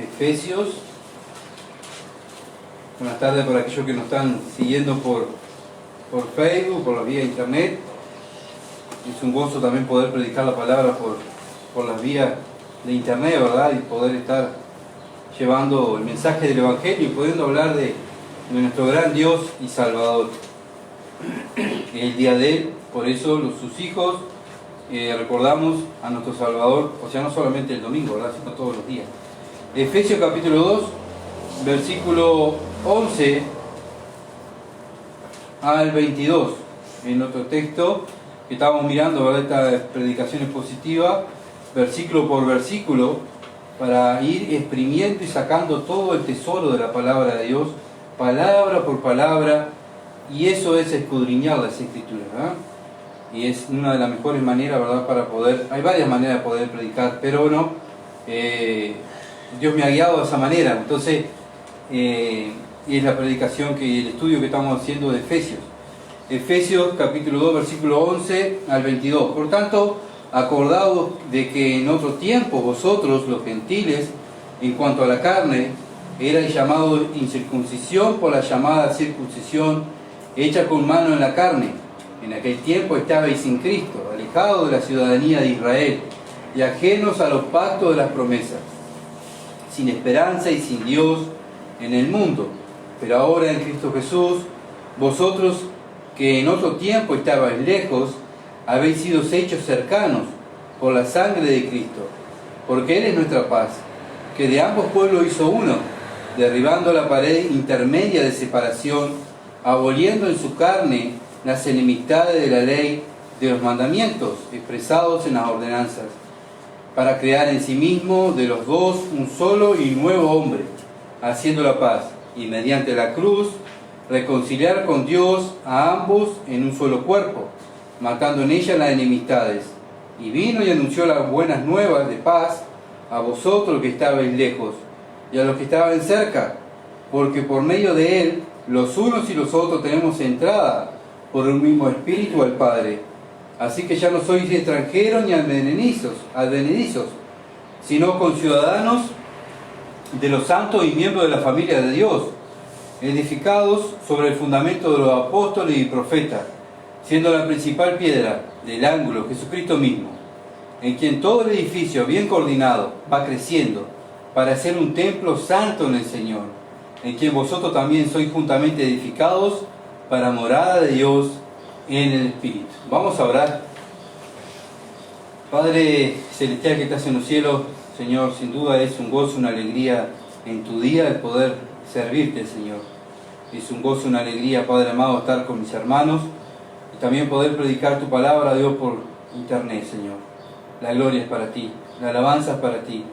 Efesios. Buenas tardes para aquellos que nos están siguiendo por Facebook, por la vía internet. Es un gozo también poder predicar la palabra por las vías de internet, ¿verdad? Y poder estar llevando el mensaje del Evangelio y pudiendo hablar de nuestro gran Dios y Salvador. El día de él, por eso sus hijos recordamos a nuestro Salvador, o sea, no solamente el domingo, ¿verdad? Sino todos los días. Efesios capítulo 2, versículo 11 al 22, en otro texto que estábamos mirando, ¿verdad? Esta predicación expositiva, versículo por versículo, para ir exprimiendo y sacando todo el tesoro de la palabra de Dios, palabra por palabra, y eso es escudriñar las Escrituras, ¿verdad? Y es una de las mejores maneras, ¿verdad? Para poder, hay varias maneras de poder predicar, pero bueno, Dios me ha guiado de esa manera. Entonces, y es la predicación, el estudio que estamos haciendo de Efesios. Efesios capítulo 2, versículo 11 al 22. Por tanto, acordaos de que en otro tiempo vosotros, los gentiles, en cuanto a la carne, erais llamados incircuncisión por la llamada circuncisión hecha con mano en la carne. En aquel tiempo estabais sin Cristo, alejados de la ciudadanía de Israel y ajenos a los pactos de las promesas, sin esperanza y sin Dios en el mundo. Pero ahora en Cristo Jesús, vosotros que en otro tiempo estabais lejos, habéis sido hechos cercanos por la sangre de Cristo, porque Él es nuestra paz, que de ambos pueblos hizo uno, derribando la pared intermedia de separación, aboliendo en su carne las enemistades de la ley de los mandamientos expresados en las ordenanzas, para crear en sí mismo de los dos un solo y nuevo hombre, haciendo la paz, y mediante la cruz reconciliar con Dios a ambos en un solo cuerpo, matando en ella las enemistades. Y vino y anunció las buenas nuevas de paz a vosotros que estabais lejos y a los que estaban cerca, porque por medio de él los unos y los otros tenemos entrada por un mismo espíritu al Padre. Así que ya no sois extranjeros ni advenedizos, sino conciudadanos de los santos y miembros de la familia de Dios, edificados sobre el fundamento de los apóstoles y profetas, siendo la principal piedra del ángulo Jesucristo mismo, en quien todo el edificio bien coordinado va creciendo para ser un templo santo en el Señor, en quien vosotros también sois juntamente edificados para morada de Dios en el Espíritu. Vamos a orar. Padre celestial que estás en los cielos, Señor, sin duda es un gozo, una alegría en tu día el poder servirte, Señor. Es un gozo, una alegría, Padre amado, estar con mis hermanos y también poder predicar tu palabra, Dios, por internet, Señor. La gloria es para ti, la alabanza es para ti.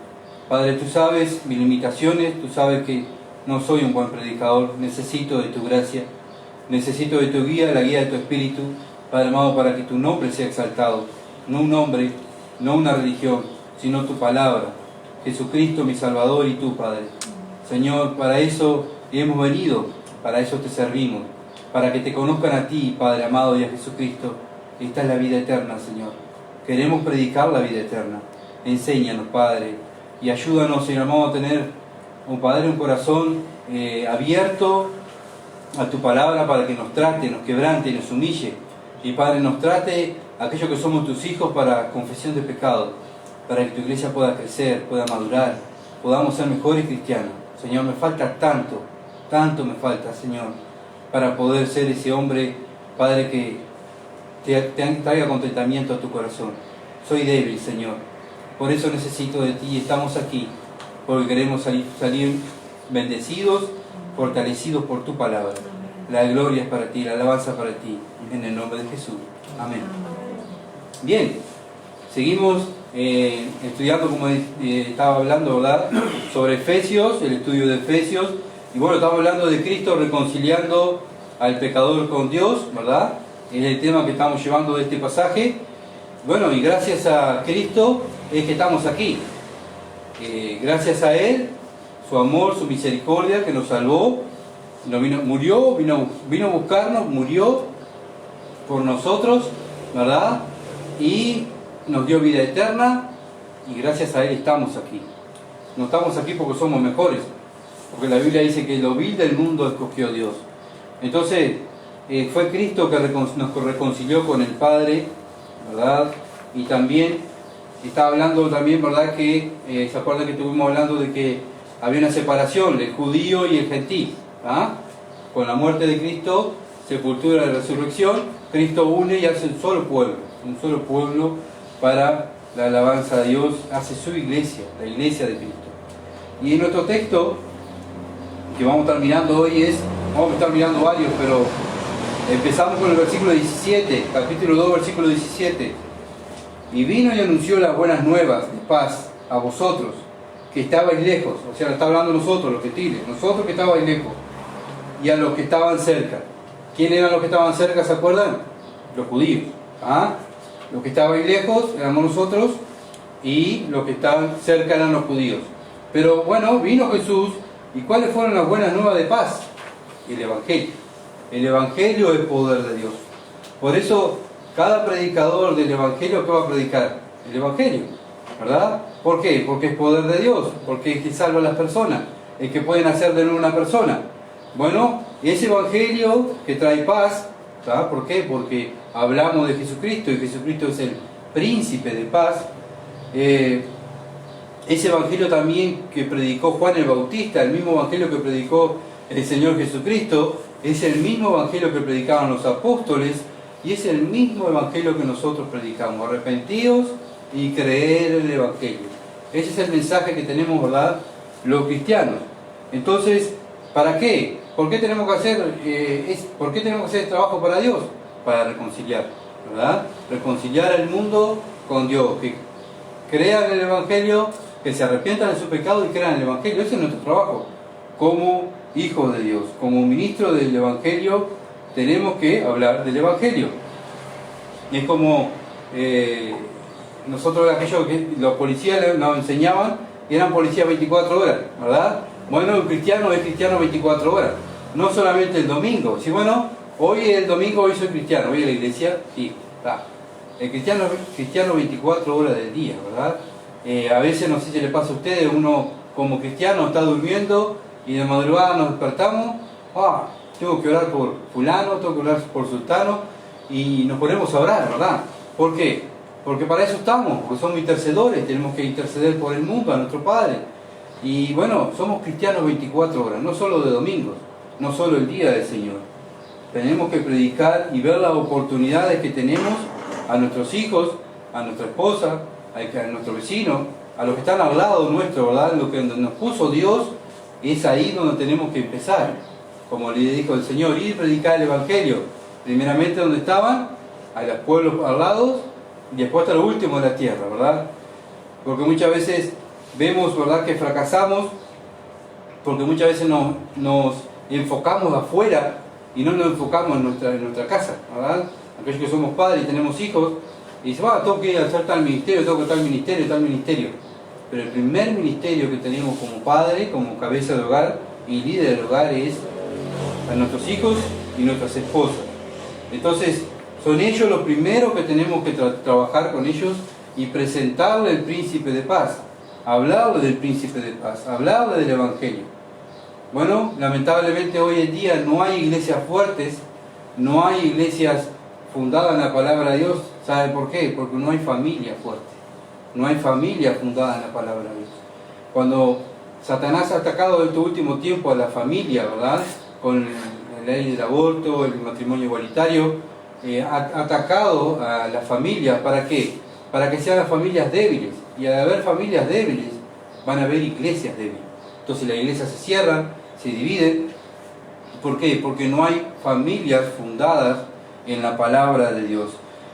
Padre, tú sabes mis limitaciones, tú sabes que no soy un buen predicador, necesito de tu gracia, necesito de tu guía, la guía de tu Espíritu, Padre amado, para que tu nombre sea exaltado. No un hombre, no una religión, sino tu palabra. Jesucristo, mi Salvador, y tú, Padre. Señor, para eso hemos venido, para eso te servimos, para que te conozcan a ti, Padre amado, y a Jesucristo. Esta es la vida eterna, Señor. Queremos predicar la vida eterna. Enséñanos, Padre, y ayúdanos, Señor amado, a tener, oh Padre, un corazón abierto a tu palabra para que nos trate, nos quebrante y nos humille. Y Padre, nos trate aquellos que somos tus hijos para confesión de pecado, para que tu iglesia pueda crecer, pueda madurar, podamos ser mejores cristianos. Señor, me falta tanto me falta, Señor, para poder ser ese hombre, Padre, que te traiga contentamiento a tu corazón. Soy débil, Señor, por eso necesito de ti y estamos aquí, porque queremos salir bendecidos, fortalecidos por tu palabra. La gloria es para ti, la alabanza para ti, en el nombre de Jesús. Amén. Bien, seguimos estudiando, como estaba hablando, ¿verdad?, sobre Efesios, el estudio de Efesios, y bueno, estamos hablando de Cristo reconciliando al pecador con Dios, ¿verdad? Es el tema que estamos llevando de este pasaje. Bueno, y gracias a Cristo es que estamos aquí. Gracias a Él, su amor, su misericordia que nos salvó, vino a buscarnos, murió por nosotros, ¿verdad? Y nos dio vida eterna y gracias a Él estamos aquí. No estamos aquí porque somos mejores, porque la Biblia dice que lo vil del mundo escogió Dios. Entonces, fue Cristo que nos reconcilió con el Padre, ¿verdad? Y también está hablando también, ¿verdad? Que se acuerdan que estuvimos hablando de que había una separación del judío y el gentil, ¿ah? Con la muerte de Cristo, sepultura y resurrección, Cristo une y hace un solo pueblo para la alabanza a Dios, hace su iglesia, la iglesia de Cristo. Y en nuestro texto que vamos a estar mirando hoy vamos a estar mirando varios, pero empezamos con el versículo 17, capítulo 2, versículo 17. Y vino y anunció las buenas nuevas de paz a vosotros, que estabais lejos, o sea, está hablando nosotros, los gentiles, nosotros que estabais lejos, y a los que estaban cerca. ¿Quién eran los que estaban cerca, se acuerdan? Los judíos. ¿Ah? Los que estaban lejos éramos nosotros, y los que estaban cerca eran los judíos. Pero bueno, vino Jesús, ¿y cuáles fueron las buenas nuevas de paz? El Evangelio. El Evangelio es poder de Dios. Por eso, cada predicador del Evangelio, ¿qué va a predicar? El Evangelio, ¿verdad? ¿Por qué? Porque es poder de Dios, porque es que salva a las personas, es que pueden hacer de nuevo una persona. Bueno, ese Evangelio que trae paz, ¿sabes por qué? Porque hablamos de Jesucristo y Jesucristo es el príncipe de paz. Ese Evangelio también que predicó Juan el Bautista, el mismo Evangelio que predicó el Señor Jesucristo, es el mismo Evangelio que predicaban los apóstoles y es el mismo Evangelio que nosotros predicamos: arrepentidos y creer en el Evangelio. Ese es el mensaje que tenemos, ¿verdad?, los cristianos. Entonces, ¿para qué? ¿Por qué tenemos que hacer el trabajo para Dios? Para reconciliar, ¿verdad? Reconciliar al mundo con Dios, que crean en el Evangelio, que se arrepientan de su pecado y crean en el Evangelio. Ese es nuestro trabajo como hijos de Dios, como ministros del Evangelio. Tenemos que hablar del Evangelio. Es como nosotros, aquellos que los policías nos enseñaban, eran policías 24 horas, ¿verdad? Bueno, un cristiano es cristiano 24 horas, no solamente el domingo. Si bueno, hoy es el domingo, hoy soy cristiano, voy a la iglesia, sí, está. El cristiano es cristiano 24 horas del día, ¿verdad? A veces, no sé si le pasa a ustedes, uno como cristiano está durmiendo y de madrugada nos despertamos, tengo que orar por fulano, tengo que orar por sultano, y nos ponemos a orar, ¿verdad? ¿Por qué? Porque para eso estamos, porque somos intercedores, tenemos que interceder por el mundo, a nuestro Padre. Y bueno, somos cristianos 24 horas, no solo de domingos, no solo el día del Señor. Tenemos que predicar y ver las oportunidades que tenemos a nuestros hijos, a nuestra esposa, a nuestro vecino, a los que están al lado nuestro, ¿verdad? Lo que nos puso Dios, es ahí donde tenemos que empezar. Como le dijo el Señor, ir a predicar el Evangelio. Primeramente donde estaban, a los pueblos al lado, y después hasta lo último de la tierra, ¿verdad? Porque muchas veces vemos, ¿verdad?, que fracasamos, porque muchas veces nos enfocamos afuera y no nos enfocamos en nuestra casa, ¿verdad? Aquellos que somos padres y tenemos hijos, y dicen, tengo que hacer tal ministerio, tengo que tal ministerio. Pero el primer ministerio que tenemos como padre, como cabeza de hogar y líder del hogar, es a nuestros hijos y nuestras esposas. Entonces, son ellos los primeros que tenemos que trabajar con ellos y presentarle el príncipe de paz, hablarle del príncipe de paz, hablarle del Evangelio. Bueno, lamentablemente hoy en día no hay iglesias fuertes, no hay iglesias fundadas en la palabra de Dios. ¿Sabe por qué? Porque no hay familia fuerte, no hay familia fundada en la palabra de Dios. Cuando Satanás ha atacado en este último tiempo a la familia, ¿verdad?, con la ley del aborto, el matrimonio igualitario, ha atacado a la familia. ¿Para qué? Para que sean las familias débiles. Y al haber familias débiles, van a haber iglesias débiles. Entonces las iglesias se cierran, se dividen. ¿Por qué? Porque no hay familias fundadas en la palabra de Dios.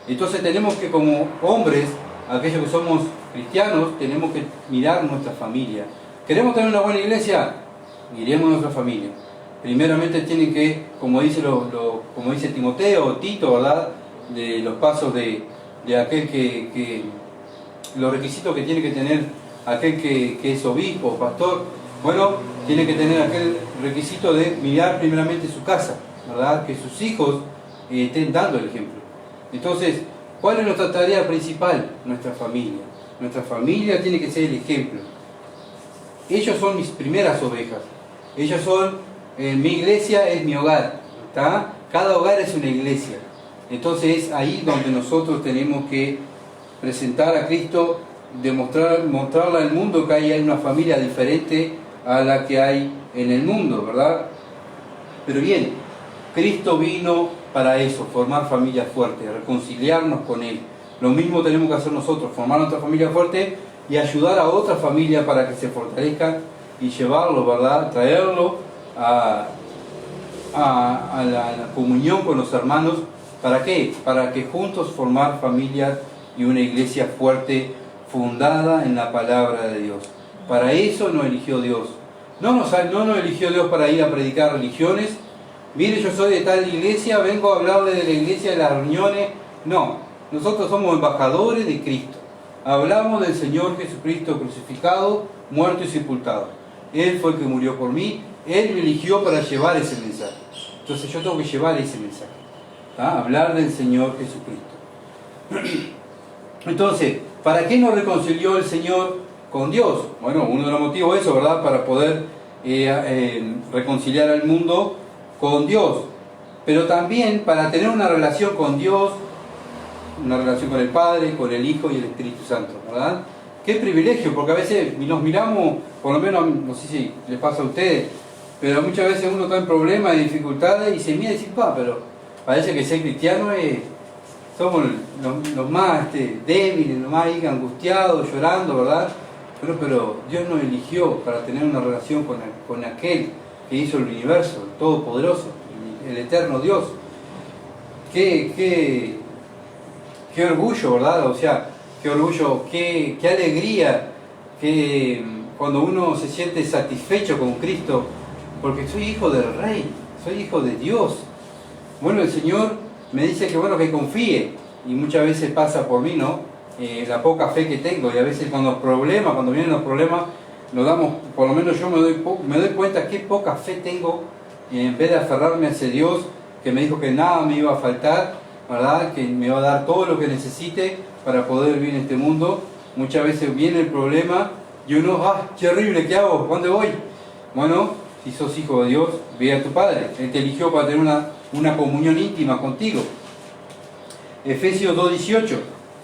Entonces tenemos que, como hombres, aquellos que somos cristianos, tenemos que mirar nuestra familia. ¿Queremos tener una buena iglesia? Miremos nuestra familia. Primeramente tienen que, como dice Timoteo o Tito, ¿verdad?, de los pasos de aquel que los requisitos que tiene que tener aquel que es obispo o pastor. Bueno, tiene que tener aquel requisito de mirar primeramente su casa, ¿verdad?, que sus hijos estén dando el ejemplo. Entonces, ¿cuál es nuestra tarea principal? Nuestra familia. Nuestra familia tiene que ser el ejemplo. ellos son mis primeras ovejas. Ellos son, mi iglesia es mi hogar. ¿Tá? Cada hogar es una iglesia. Entonces es ahí donde nosotros tenemos que presentar a Cristo, mostrarle al mundo que hay una familia diferente a la que hay en el mundo, ¿verdad? Pero bien, Cristo vino para eso, formar familias fuertes, reconciliarnos con Él. Lo mismo tenemos que hacer nosotros, formar nuestra familia fuerte y ayudar a otra familia para que se fortalezcan y llevarlo, ¿verdad? Traerlo a la comunión con los hermanos. ¿Para qué? Para que juntos formar familias y una iglesia fuerte, fundada en la palabra de Dios. Para eso nos eligió Dios. No nos eligió Dios para ir a predicar religiones. Mire, yo soy de tal iglesia, vengo a hablarle de la iglesia, de las reuniones. No, nosotros somos embajadores de Cristo. Hablamos del Señor Jesucristo crucificado, muerto y sepultado. Él fue el que murió por mí. Él me eligió para llevar ese mensaje. Entonces yo tengo que llevar ese mensaje. ¿Ah? Hablar del Señor Jesucristo. Entonces, ¿para qué nos reconcilió el Señor con Dios? Bueno, uno de los motivos es eso, ¿verdad? Para poder reconciliar al mundo con Dios. Pero también para tener una relación con Dios, una relación con el Padre, con el Hijo y el Espíritu Santo, ¿verdad? Qué privilegio, porque a veces nos miramos, por lo menos, no sé si les pasa a ustedes, pero muchas veces uno está en problemas, en dificultades, y se mira y dice, pero parece que ser cristiano somos los más débiles, los más angustiados, llorando, ¿verdad? Pero Dios nos eligió para tener una relación con aquel que hizo el universo, el Todopoderoso, el eterno Dios. Qué orgullo, ¿verdad? O sea, qué orgullo, qué alegría que cuando uno se siente satisfecho con Cristo, porque soy hijo del Rey, soy hijo de Dios. Bueno, el Señor me dice que bueno, que confíe, y muchas veces pasa por mí, ¿no? La poca fe que tengo, y a veces cuando vienen los problemas, nos damos, por lo menos yo me doy cuenta qué poca fe tengo, en vez de aferrarme hacia Dios, que me dijo que nada me iba a faltar, ¿verdad? Que me va a dar todo lo que necesite para poder vivir en este mundo. Muchas veces viene el problema y uno, qué horrible, ¿qué hago? ¿Dónde voy? Bueno, si sos hijo de Dios, ve a tu Padre. Él te eligió para tener una comunión íntima contigo. Efesios 2:18,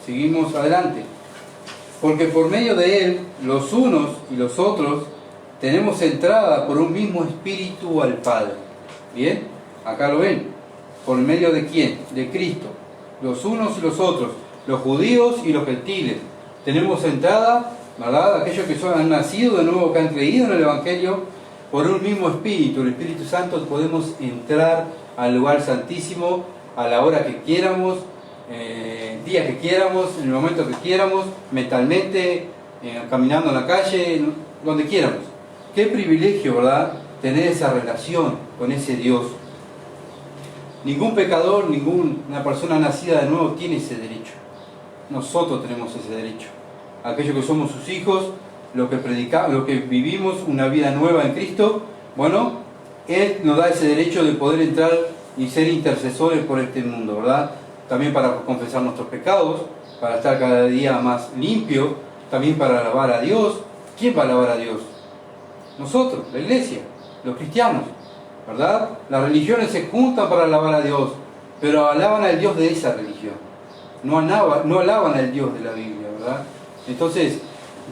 seguimos adelante. Porque por medio de Él, los unos y los otros, tenemos entrada por un mismo espíritu al Padre. ¿Bien? Acá lo ven. ¿Por medio de quién? De Cristo. Los unos y los otros, los judíos y los gentiles. Tenemos entrada, ¿verdad? Aquellos que han nacido de nuevo, que han creído en el Evangelio, por un mismo espíritu, el Espíritu Santo, podemos entrar al lugar santísimo a la hora que quieramos, día que quieramos, en el momento que quieramos, mentalmente, caminando en la calle, donde quieramos. Qué privilegio, ¿verdad? Tener esa relación con ese Dios. Ningún pecador, ninguna persona nacida de nuevo tiene ese derecho. Nosotros tenemos ese derecho. Aquellos que somos sus hijos, los que predicamos, los que vivimos una vida nueva en Cristo, bueno, Él nos da ese derecho de poder entrar y ser intercesores por este mundo, ¿verdad? También para confesar nuestros pecados, para estar cada día más limpio, también para alabar a Dios. ¿Quién va a alabar a Dios? Nosotros, la iglesia, los cristianos, ¿verdad? Las religiones se juntan para alabar a Dios, pero alaban al Dios de esa religión. No alaban al Dios de la Biblia, ¿verdad? Entonces,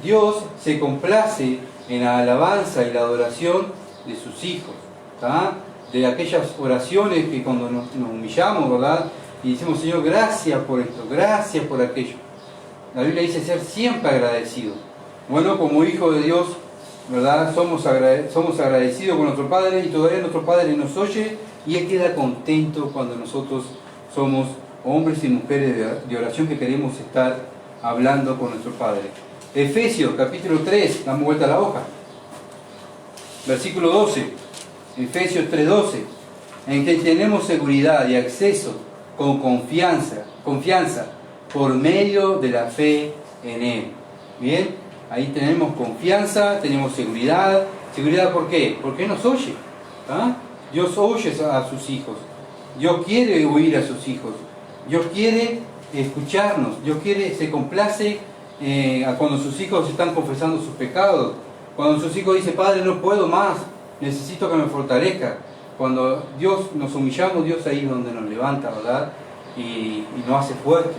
Dios se complace en la alabanza y la adoración de sus hijos, ¿tá? De aquellas oraciones que cuando nos humillamos, ¿verdad? Y decimos, Señor, gracias por esto, gracias por aquello. La Biblia dice ser siempre agradecido. Bueno, como hijos de Dios, ¿verdad? Somos agradecidos con nuestro Padre, y todavía nuestro Padre nos oye y Él queda contento cuando nosotros somos hombres y mujeres de oración que queremos estar hablando con nuestro Padre. Efesios capítulo 3, damos vuelta a la hoja, versículo 12, Efesios 3:12, en que tenemos seguridad y acceso con confianza por medio de la fe en Él. Bien, ahí tenemos confianza, tenemos seguridad. ¿Seguridad por qué? Porque Él nos oye. ¿Ah? Dios oye a sus hijos. Dios quiere oír a sus hijos. Dios quiere escucharnos. Dios se complace cuando sus hijos están confesando sus pecados. Cuando sus hijos dicen, Padre, no puedo más, necesito que me fortalezca. Cuando Dios nos humillamos, Dios ahí es donde nos levanta, ¿verdad? Y nos hace fuerte.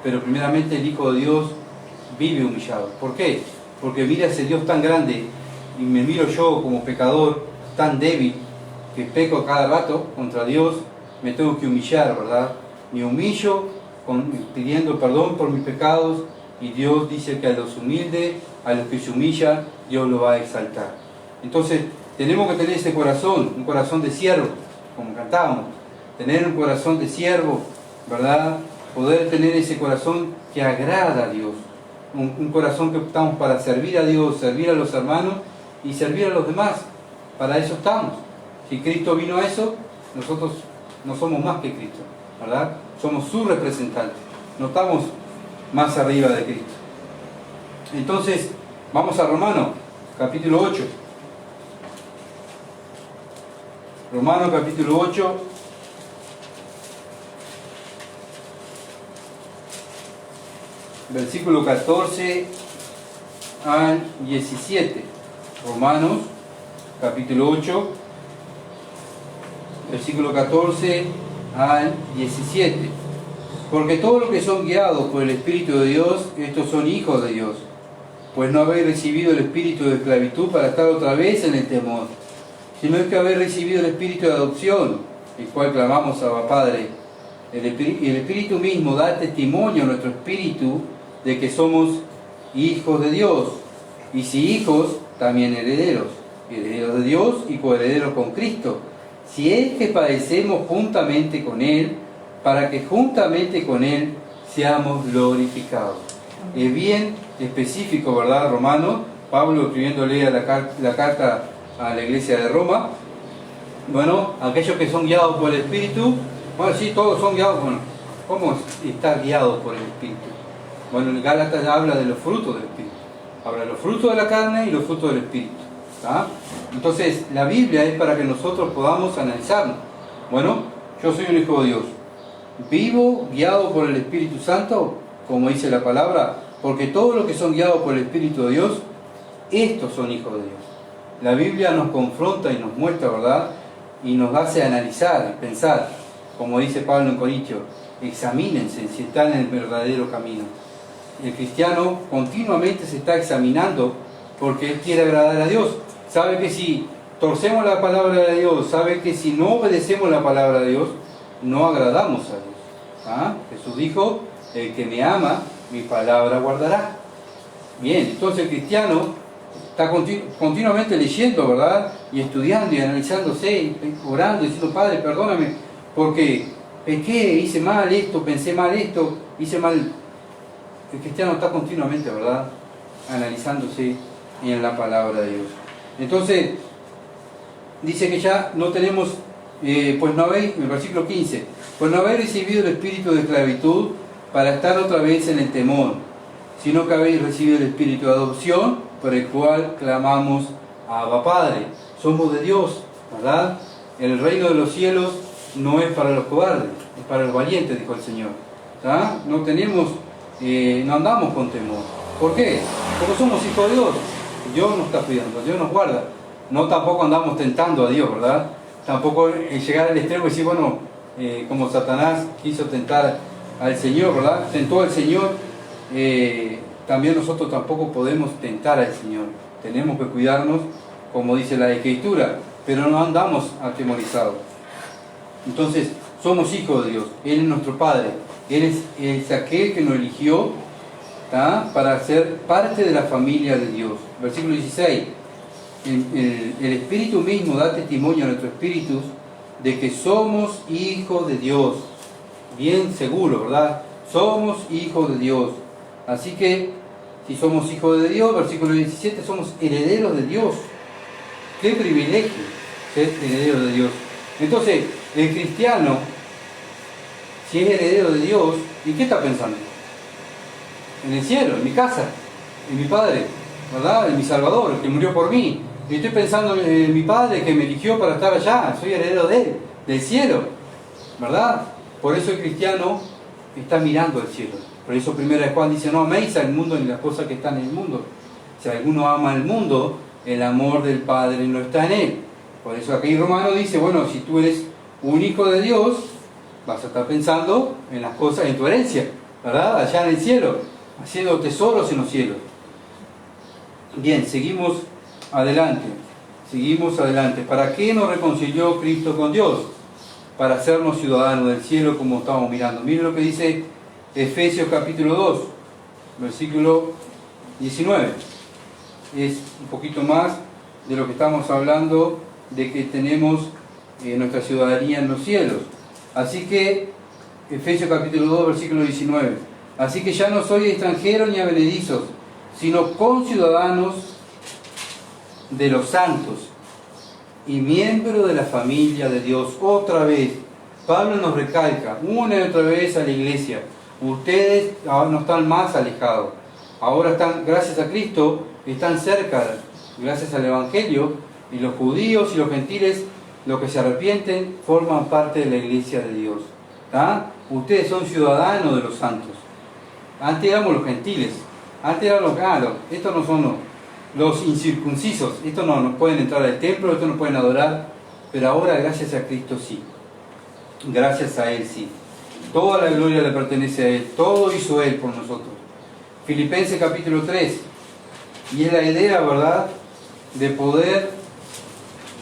Pero primeramente el Hijo de Dios vive humillado. ¿Por qué? Porque mira ese Dios tan grande y me miro yo como pecador tan débil que peco cada rato contra Dios, me tengo que humillar, ¿verdad? Me humillo pidiendo perdón por mis pecados y Dios dice que a los humildes, a los que se humillan, Dios lo va a exaltar. Entonces tenemos que tener ese corazón, un corazón de siervo, como cantábamos, tener un corazón de siervo, ¿verdad? Poder tener ese corazón que agrada a Dios, un corazón que estamos para servir a Dios, servir a los hermanos y servir a los demás. Para eso estamos. Si Cristo vino a eso, nosotros no somos más que Cristo, ¿verdad? Somos su representante, no estamos más arriba de Cristo. Entonces, vamos a Romanos, capítulo 8. Romanos, capítulo 8. Versículo 14 al 17. Romanos, capítulo 8, versículo 14 al 17. Porque todos los que son guiados por el Espíritu de Dios, estos son hijos de Dios. Pues no habéis recibido el espíritu de esclavitud para estar otra vez en el temor, sino es que habéis recibido el espíritu de adopción, el cual clamamos Abba Padre. El Espíritu mismo da testimonio a nuestro espíritu de que somos hijos de Dios, y si hijos, también herederos, herederos de Dios y coherederos con Cristo, si es que padecemos juntamente con Él, para que juntamente con Él seamos glorificados. Es bien específico, ¿verdad, Romano? Pablo escribiéndole a la carta a la iglesia de Roma. Bueno, aquellos que son guiados por el Espíritu, bueno, sí, todos son guiados. Bueno, ¿cómo estar guiados por el Espíritu? Bueno, en Gálatas habla de los frutos del Espíritu. Habla de los frutos de la carne y los frutos del Espíritu. ¿Tá? Entonces, la Biblia es para que nosotros podamos analizarnos. Bueno, yo soy un hijo de Dios. ¿Vivo guiado por el Espíritu Santo? Como dice la palabra, porque todos los que son guiados por el Espíritu de Dios, estos son hijos de Dios. La Biblia nos confronta y nos muestra, ¿verdad? Y nos hace analizar, pensar, como dice Pablo en Corintios, examínense si están en el verdadero camino. El cristiano continuamente se está examinando porque él quiere agradar a Dios. Sabe que si torcemos la palabra de Dios, sabe que si no obedecemos la palabra de Dios, no agradamos a Dios. ¿Ah? Jesús dijo, el que me ama, mi palabra guardará. Bien, entonces el cristiano está continuamente leyendo, ¿verdad? Y estudiando y analizándose, y orando, diciendo, Padre, perdóname, porque pequé, hice mal esto, pensé mal esto, hice mal. El cristiano está continuamente, ¿verdad?, analizándose en la palabra de Dios. Entonces, dice que ya no tenemos, pues no habéis, en el versículo 15, pues no habéis recibido el espíritu de esclavitud para estar otra vez en el temor, sino que habéis recibido el espíritu de adopción, por el cual clamamos a Abba Padre. Somos de Dios, ¿verdad? El reino de los cielos no es para los cobardes, es para los valientes, dijo el Señor. ¿Tá? No tenemos, no andamos con temor. ¿Por qué? Porque somos hijos de Dios. Dios nos está cuidando, Dios nos guarda. No tampoco andamos tentando a Dios, ¿verdad? Tampoco llegar al extremo y decir, bueno, como Satanás quiso tentar al Señor, ¿verdad? Tentó al Señor, también nosotros tampoco podemos tentar al Señor. Tenemos que cuidarnos, como dice la Escritura, pero no andamos atemorizados. Entonces, somos hijos de Dios, Él es nuestro Padre, Él es aquel que nos eligió, ¿tá?, para ser parte de la familia de Dios. Versículo 16, el Espíritu mismo da testimonio a nuestros espíritus de que somos hijos de Dios. Bien seguro, ¿verdad? Somos hijos de Dios. Así que, si somos hijos de Dios, versículo 17, somos herederos de Dios. ¡Qué privilegio ser heredero de Dios! Entonces, el cristiano, si es heredero de Dios, ¿y qué está pensando? En el cielo, en mi casa, en mi Padre, ¿verdad? En mi Salvador, el que murió por mí. Y estoy pensando en mi Padre que me eligió para estar allá, soy heredero de Él, del cielo, ¿verdad? Por eso el cristiano está mirando al cielo. Por eso 1 Juan dice, no améis al mundo ni las cosas que están en el mundo. Si alguno ama al mundo, el amor del Padre no está en él. Por eso aquí Romano dice, bueno, si tú eres un hijo de Dios, vas a estar pensando en las cosas, en tu herencia, ¿verdad? Allá en el cielo, haciendo tesoros en los cielos. Bien, seguimos adelante. Seguimos adelante. ¿Para qué nos reconcilió Cristo con Dios? Para hacernos ciudadanos del cielo, como estamos mirando. Miren lo que dice Efesios capítulo 2, versículo 19. Es un poquito más de lo que estamos hablando, de que tenemos nuestra ciudadanía en los cielos. Así que, Efesios capítulo 2, versículo 19. Así que ya no soy extranjeros ni advenedizos, sino conciudadanos de los santos y miembro de la familia de Dios. Otra vez, Pablo nos recalca una y otra vez a la iglesia: ustedes ahora no están más alejados, ahora están, gracias a Cristo, están cerca, gracias al Evangelio, y los judíos y los gentiles, los que se arrepienten, forman parte de la iglesia de Dios. Ustedes son ciudadanos de los santos. Antes éramos los gentiles, antes eran los galos, estos no son los incircuncisos, estos no pueden entrar al templo, estos no pueden adorar, pero ahora gracias a Cristo sí, gracias a Él sí. Toda la gloria le pertenece a Él, todo hizo Él por nosotros. Filipenses capítulo 3, y es la idea, ¿verdad?, de poder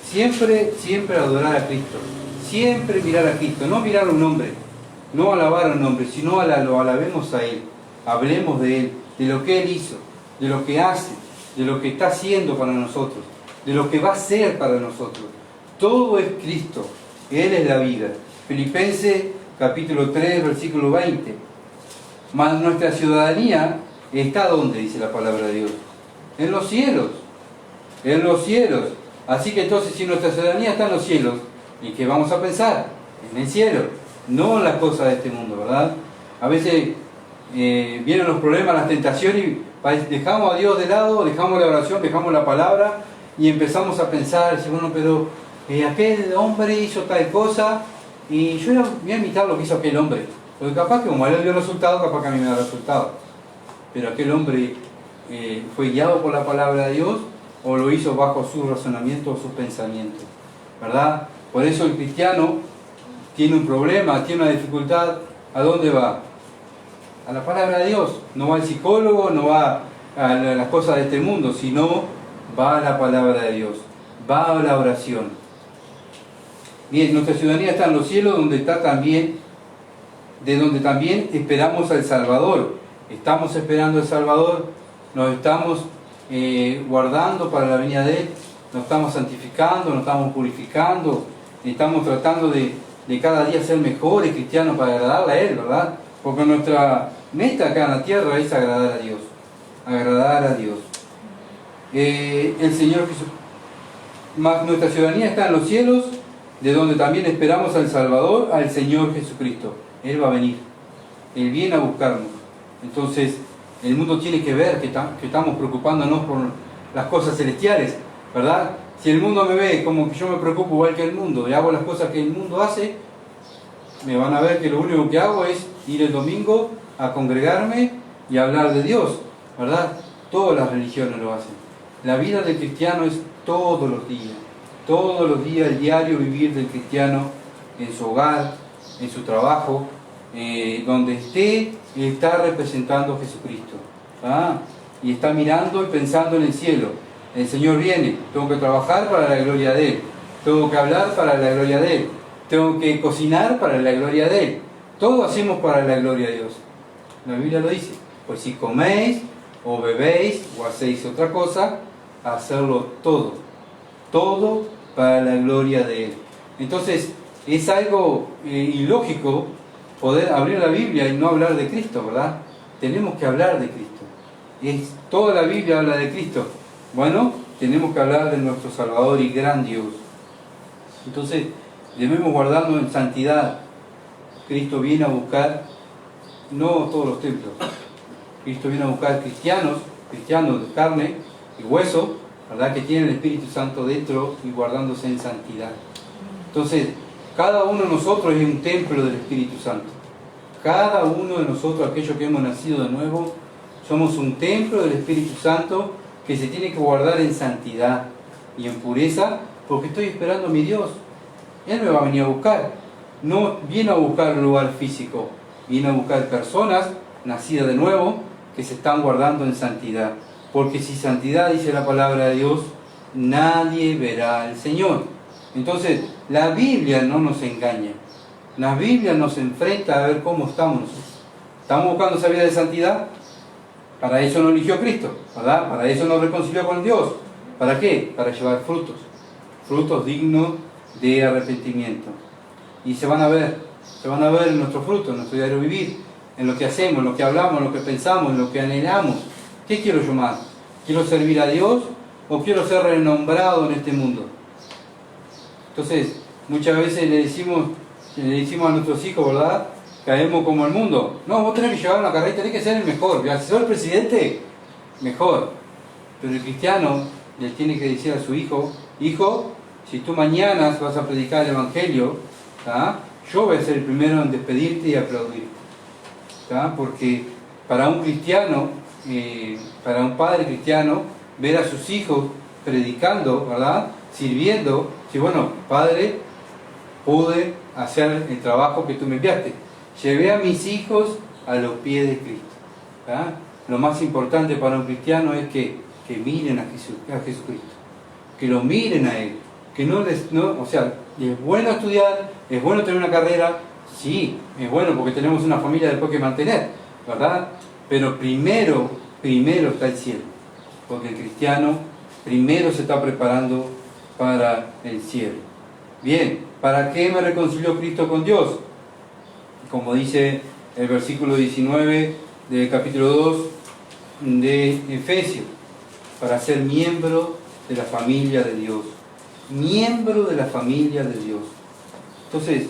siempre adorar a Cristo, siempre mirar a Cristo, no mirar a un hombre, no alabar a un hombre, sino lo alabemos a Él, hablemos de Él, de lo que Él hizo, de lo que hace, de lo que está haciendo para nosotros, de lo que va a ser para nosotros. Todo es Cristo, Él es la vida. Filipenses capítulo 3, versículo 20. Mas nuestra ciudadanía está ¿dónde? Dice la palabra de Dios. En los cielos. En los cielos. Así que entonces, si nuestra ciudadanía está en los cielos, ¿y qué vamos a pensar? En el cielo, no en las cosas de este mundo, ¿verdad? A veces vienen los problemas, las tentaciones, y dejamos a Dios de lado, dejamos la oración, dejamos la palabra, y empezamos a pensar, bueno, pero aquel hombre hizo tal cosa, y yo voy a imitar lo que hizo aquel hombre. Porque capaz que como a él dio resultado, capaz que a mí me da resultado. Pero aquel hombre fue guiado por la palabra de Dios, o lo hizo bajo su razonamiento o sus pensamientos, ¿verdad? Por eso el cristiano tiene un problema, tiene una dificultad. ¿A dónde va? A la palabra de Dios. No va al psicólogo, no va a las cosas de este mundo, sino va a la palabra de Dios, va a la oración. Bien, nuestra ciudadanía está en los cielos, de donde también esperamos al Salvador. Estamos esperando al Salvador, nos estamos guardando para la venida de Él, nos estamos santificando, nos estamos purificando, estamos tratando de cada día ser mejores cristianos para agradarle a Él, ¿verdad? Porque nuestra meta acá en la tierra es agradar a Dios, agradar a Dios. El Señor Jesús, más nuestra ciudadanía está en los cielos, de donde también esperamos al Salvador, al Señor Jesucristo. Él va a venir, Él viene a buscarnos. Entonces, el mundo tiene que ver que estamos preocupándonos por las cosas celestiales, ¿verdad? Si el mundo me ve como que yo me preocupo igual que el mundo y hago las cosas que el mundo hace, me van a ver que lo único que hago es ir el domingo a congregarme y a hablar de Dios, ¿verdad? Todas las religiones lo hacen. La vida del cristiano es todos los días, el diario vivir del cristiano en su hogar, en su trabajo, donde esté, está representando a Jesucristo. Y está mirando y pensando en el cielo. El Señor viene, tengo que trabajar para la gloria de Él, tengo que hablar para la gloria de Él, tengo que cocinar para la gloria de Él. Todo hacemos para la gloria de Dios. La Biblia lo dice. Pues si coméis o bebéis o hacéis otra cosa, hacerlo todo para la gloria de Él. Entonces es algo ilógico poder abrir la Biblia y no hablar de Cristo, ¿verdad? Tenemos que hablar de Cristo. Toda la Biblia habla de Cristo. Bueno, tenemos que hablar de nuestro Salvador y gran Dios. Entonces debemos guardarnos en santidad. Cristo viene a buscar, no todos los templos, Cristo viene a buscar cristianos de carne y hueso, ¿verdad?, que tienen el Espíritu Santo dentro y guardándose en santidad. Entonces, cada uno de nosotros es un templo del Espíritu Santo. Cada uno de nosotros, aquellos que hemos nacido de nuevo, somos un templo del Espíritu Santo que se tiene que guardar en santidad y en pureza, porque estoy esperando a mi Dios. Él me va a venir a buscar. No viene a buscar un lugar físico, viene a buscar personas nacidas de nuevo que se están guardando en santidad. Porque si santidad, dice la palabra de Dios, nadie verá al Señor. Entonces, la Biblia no nos engaña. La Biblia nos enfrenta a ver cómo estamos nosotros. ¿Estamos buscando esa vida de santidad? Para eso nos eligió Cristo, ¿verdad? Para eso nos reconcilió con Dios. ¿Para qué? Para llevar frutos. Frutos dignos de arrepentimiento. Y se van a ver en nuestros frutos, en nuestro diario vivir, en lo que hacemos, en lo que hablamos, en lo que pensamos, en lo que anhelamos. ¿Qué quiero yo más? ¿Quiero servir a Dios o quiero ser renombrado en este mundo? Entonces, muchas veces le decimos a nuestros hijos, ¿verdad? Caemos como el mundo. No, vos tenés que llevar una carrera, tenés que ser el mejor. Si sos el presidente, mejor. Pero el cristiano le tiene que decir a su hijo, hijo, si tú mañana vas a predicar el Evangelio, ¿tá? Yo voy a ser el primero en despedirte y aplaudirte. ¿Tá? Porque para un cristiano, para un padre cristiano, ver a sus hijos predicando, ¿verdad? Sirviendo, si bueno, padre, pude hacer el trabajo que tú me enviaste. Llevé a mis hijos a los pies de Cristo. ¿Tá? Lo más importante para un cristiano es que miren a Jesucristo, que lo miren a Él, que o sea, es bueno estudiar, es bueno tener una carrera, sí, es bueno porque tenemos una familia después que mantener, ¿verdad? Pero primero está el cielo, porque el cristiano primero se está preparando para el cielo. Bien, ¿para qué me reconcilió Cristo con Dios? Como dice el versículo 19 del capítulo 2 de Efesios, para ser miembro de la familia de Dios. Miembro de la familia de Dios. Entonces,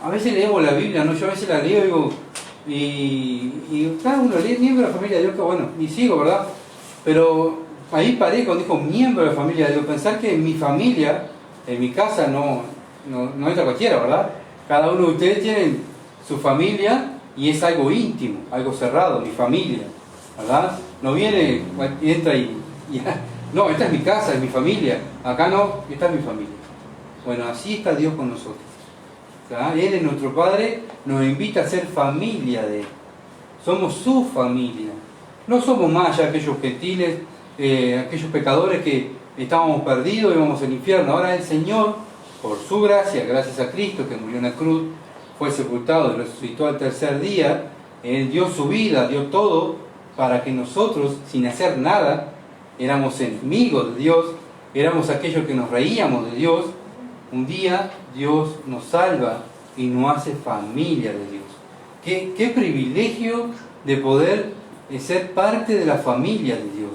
a veces leemos la Biblia, ¿no? Yo a veces la leo y cada uno lee miembro de la familia de Dios, que bueno, y sigo, ¿verdad? Pero ahí paré cuando dijo miembro de la familia de Dios. Pensar que en mi familia, en mi casa, no entra cualquiera, ¿verdad? Cada uno de ustedes tiene su familia y es algo íntimo, algo cerrado, mi familia, ¿verdad? No viene, entra y no, esta es mi casa, es mi familia. Acá no, esta es mi familia. Bueno, así está Dios con nosotros. ¿Verdad? Él es nuestro Padre, nos invita a ser familia de Él. Somos su familia. No somos más ya aquellos gentiles, aquellos pecadores que estábamos perdidos y íbamos al infierno. Ahora el Señor, por su gracia, gracias a Cristo que murió en la cruz, fue sepultado y resucitó al tercer día, Él dio su vida, dio todo, para que nosotros, sin hacer nada, éramos enemigos de Dios, éramos aquellos que nos reíamos de Dios. Un día Dios nos salva y nos hace familia de Dios. Qué privilegio de poder ser parte de la familia de Dios.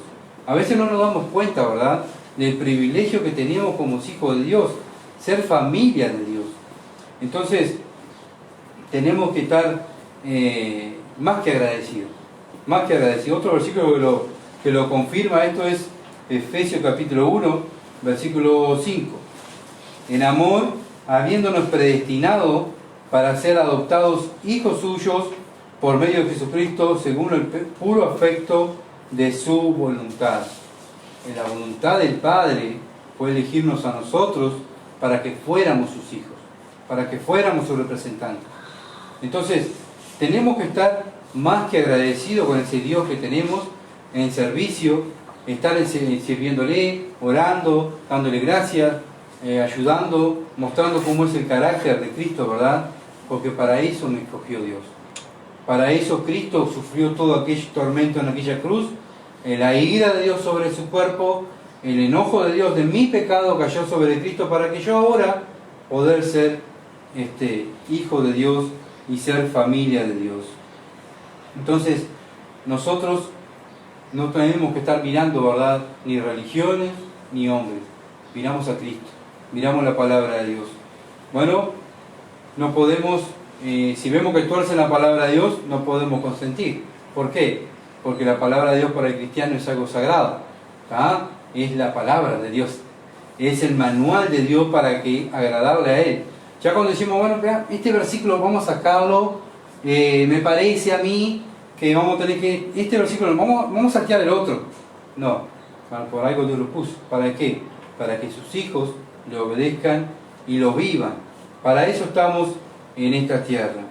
A veces no nos damos cuenta, ¿verdad?, del privilegio que tenemos como hijos de Dios, ser familia de Dios. Entonces, tenemos que estar más que agradecidos. Más que agradecidos. Otro versículo que lo confirma esto es Efesios capítulo 1, versículo 5. En amor, habiéndonos predestinado para ser adoptados hijos suyos por medio de Jesucristo, según el puro afecto de su voluntad. En la voluntad del Padre fue elegirnos a nosotros para que fuéramos sus hijos, para que fuéramos sus representantes. Entonces, tenemos que estar más que agradecidos con ese Dios que tenemos en servicio, estar sirviéndole, orando, dándole gracias, ayudando, mostrando cómo es el carácter de Cristo, ¿verdad? Porque para eso me escogió Dios. Para eso Cristo sufrió todo aquel tormento en aquella cruz, la ira de Dios sobre su cuerpo, el enojo de Dios de mi pecado cayó sobre Cristo para que yo ahora poder ser hijo de Dios y ser familia de Dios. Entonces, nosotros no tenemos que estar mirando, ¿verdad?, ni religiones ni hombres. Miramos a Cristo, miramos la palabra de Dios. Bueno, no podemos, si vemos que tuerce la palabra de Dios, no podemos consentir. ¿Por qué? Porque la palabra de Dios para el cristiano es algo sagrado. ¿Ah? Es la palabra de Dios. Es el manual de Dios para que agradarle a Él. Ya cuando decimos, bueno, este versículo vamos a sacarlo, me parece a mí que vamos a tener que, este versículo, vamos a saltear el otro. No, por algo Dios lo puso. ¿Para qué? Para que sus hijos le obedezcan y lo vivan. Para eso estamos en esta tierra.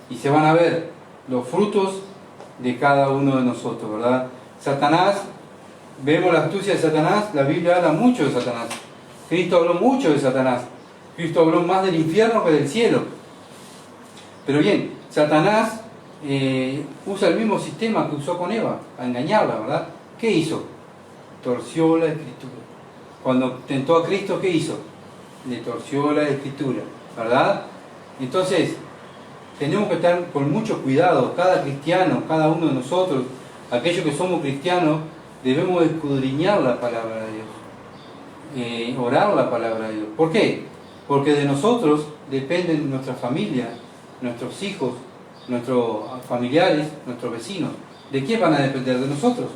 Y se van a ver los frutos de cada uno de nosotros, ¿verdad? Satanás, vemos la astucia de Satanás, la Biblia habla mucho de Satanás. Cristo habló mucho de Satanás. Cristo habló más del infierno que del cielo. Pero bien, Satanás usa el mismo sistema que usó con Eva, a engañarla, ¿verdad? ¿Qué hizo? Torció la Escritura. Cuando tentó a Cristo, ¿qué hizo? Le torció la Escritura, ¿verdad? Entonces, tenemos que estar con mucho cuidado. Cada cristiano, cada uno de nosotros, aquellos que somos cristianos, debemos escudriñar la palabra de Dios, orar la palabra de Dios. ¿Por qué? Porque de nosotros dependen nuestra familia, nuestros hijos, nuestros familiares, nuestros vecinos. ¿De quién van a depender? De nosotros,